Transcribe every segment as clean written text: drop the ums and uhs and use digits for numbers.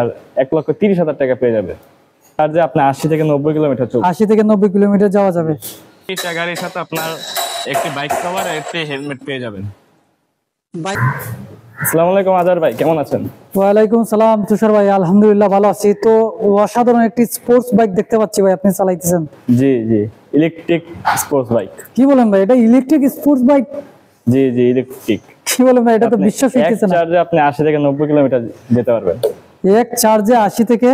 আর 1,30,000 টাকা পেয়ে যাবে। আর যে আপনি 80 থেকে 90 কিলোমিটার চলবে, 80 থেকে 90 কিলোমিটার যাওয়া যাবে। এই গাড়ির সাথে আপনার একটি বাইক কভার আর একটি হেলমেট পেয়ে যাবেন। আসসালামু আলাইকুম আজহার ভাই, কেমন আছেন? ওয়ালাইকুম সালাম তুষার ভাই, আলহামদুলিল্লাহ ভালো আছি। তো অসাধারণ একটি স্পোর্টস বাইক দেখতে পাচ্ছি ভাই, আপনি চালাইতেছেন। জি জি, ইলেকট্রিক স্পোর্টস বাইক। কি বলেন ভাই, এটা ইলেকট্রিক স্পোর্টস বাইক? জি জি, ইলেকট্রিক। কি বলেন ভাই, এটা তো বিশ্বাস হইতেছে না। এক চার্জে আপনি 80 থেকে 90 কিলোমিটার যেতে পারবেন। এক চার্জে 80 থেকে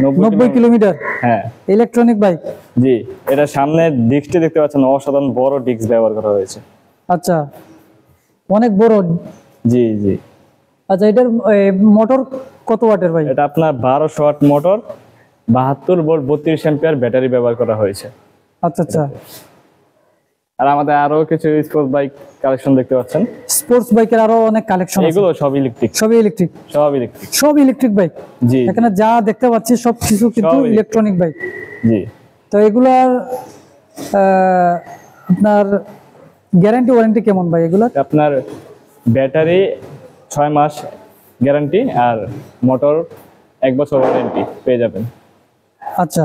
90 কিলোমিটার? হ্যাঁ, ইলেকট্রনিক বাইক। জি, এটা সামনে ডিস্কটি দেখতে পাচ্ছেন, অসাধারণ বড় ডিস্ক ব্যবহার করা হয়েছে। আচ্ছা, অনেক বড়। জি জি। আচ্ছা, এটার মোটর কত ওয়াটের ভাই? এটা আপনার 1200 watt motor, 72 volt 32 ampere battery ব্যবহার করা হয়েছে। আচ্ছা আচ্ছা। আর আমাদের আরো কিছু স্পোর্টস বাইক কালেকশন দেখতে পাচ্ছেন। স্পোর্টস বাইকের আরো অনেক কালেকশন আছে। এগুলো সব ইলেকট্রিক। সবই ইলেকট্রিক? সব ইলেকট্রিক। সব ইলেকট্রিক বাইক? জি। এখানে যা দেখতে পাচ্ছি সব কিছু কিন্তু ইলেকট্রনিক বাইক। জি। তো এগুলার আপনার গ্যারান্টি ওয়ারেন্টি কেমন ভাই এগুলার? আপনার ব্যাটারি 6 মাস গ্যারান্টি আর মোটর 1 বছর ওয়ারেন্টি পেয়ে যাবেন। আচ্ছা,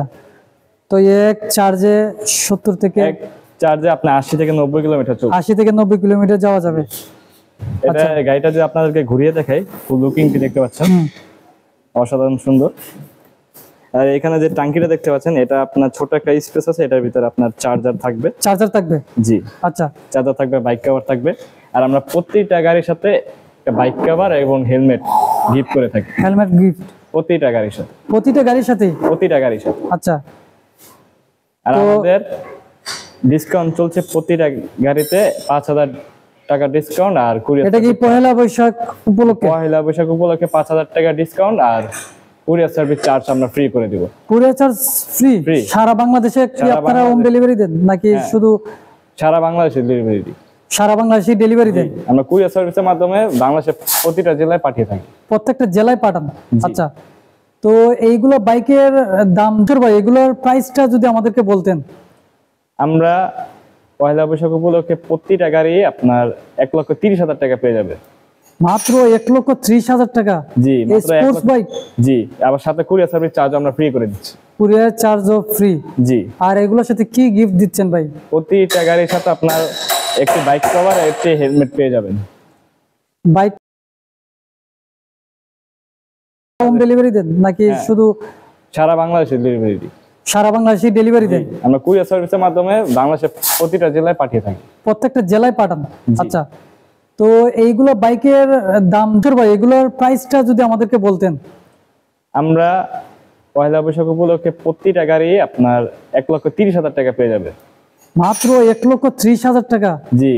তো এক চার্জে 70 থেকে এক চার্জে আপনি 80 থেকে 90 কিলোমিটার চলবে। 80 থেকে 90 কিলোমিটার যাওয়া যাবে। এটা গাড়িটা যে আপনাদেরকে ঘুরিয়ে দেখাই, ফুল লুকিংটি দেখতে পাচ্ছেন, অসাধারণ সুন্দর। আর এখানে যে ট্যাঙ্কিটা দেখতে পাচ্ছেন, এটা আপনার ছোট একটা স্পেস আছে, এটার ভিতরে আপনার চার্জার থাকবে। চার্জার থাকবে? জি। আচ্ছা, চার্জার থাকবে, বাইক কভার থাকবে। আর আমরা প্রত্যেকটা গাড়ির সাথে একটা বাইক কভার এবং হেলমেট গিফট করে থাকি। হেলমেট গিফট প্রতিটা গাড়ির সাথে? প্রতিটা গাড়ির সাথে? প্রতিটা গাড়ির সাথে। আচ্ছা। আর আমাদের ডিসকাউন্ট চলছে প্রতিটা গাড়িতে 5000 টাকা ডিসকাউন্ট। আর কুরিয়ার, এটা কি পহেলা বৈশাখ উপলক্ষে? পহেলা বৈশাখ উপলক্ষে 5000 টাকা ডিসকাউন্ট আর কুরিয়ার সার্ভিস চার্জ আমরা ফ্রি করে দিব। কুরিয়ার চার্জ ফ্রি সারা বাংলাদেশে? কি আপনারা হোম ডেলিভারি দেন নাকি শুধু সারা বাংলাদেশে ডেলিভারি দিই? সারা বাংলাদেশে ডেলিভারি দেন? আমরা কুরিয়ার সার্ভিসের মাধ্যমে বাংলাদেশের প্রতিটা জেলায় পাঠিয়ে থাকি। প্রত্যেকটা জেলায় পাঠান? আচ্ছা। তো এইগুলো বাইকের দাম ভাই, এগুলোর প্রাইসটা যদি আমাদেরকে বলতেন। আমরা পয়লা বৈশাখ উপলক্ষে প্রতিটা গাড়ি আপনার 1,30,000 টাকা পেয়ে যাবে। মাত্র 1,30,000 টাকা? জি, স্পোর্টস বাইক? জি, আবার সাথে কুরিয়ার সার্ভিস চার্জ আমরা ফ্রি করে দিচ্ছি। কুরিয়ার চার্জও ফ্রি? জি। আর এগুলোর সাথে কি গিফট দিচ্ছেন ভাই? প্রতিটা গাড়ির সাথে আপনার একটি বাইক কভার আর একটি হেলমেট পেয়ে যাবেন। বাইক হোম ডেলিভারি দেন নাকি শুধু সারা বাংলাদেশে ডেলিভারি দিই? সারা বাংলাদেশে ডেলিভারি দেন? আমরা কুরিয়ার সার্ভিসের মাধ্যমে বাংলাদেশের প্রতিটা জেলায় পাঠিয়ে থাকি। প্রত্যেকটা জেলায় পাঠান? আচ্ছা। তো এইগুলো বাইকের দাম ভাই, এগুলোর প্রাইসটা যদি আমাদেরকে বলতেন। আমরা পয়লা বৈশাখ উপলক্ষে প্রতিটা গাড়ি আপনার 1,30,000 টাকা পেয়ে যাবে। মাত্র 1,30,000 টাকা? জি।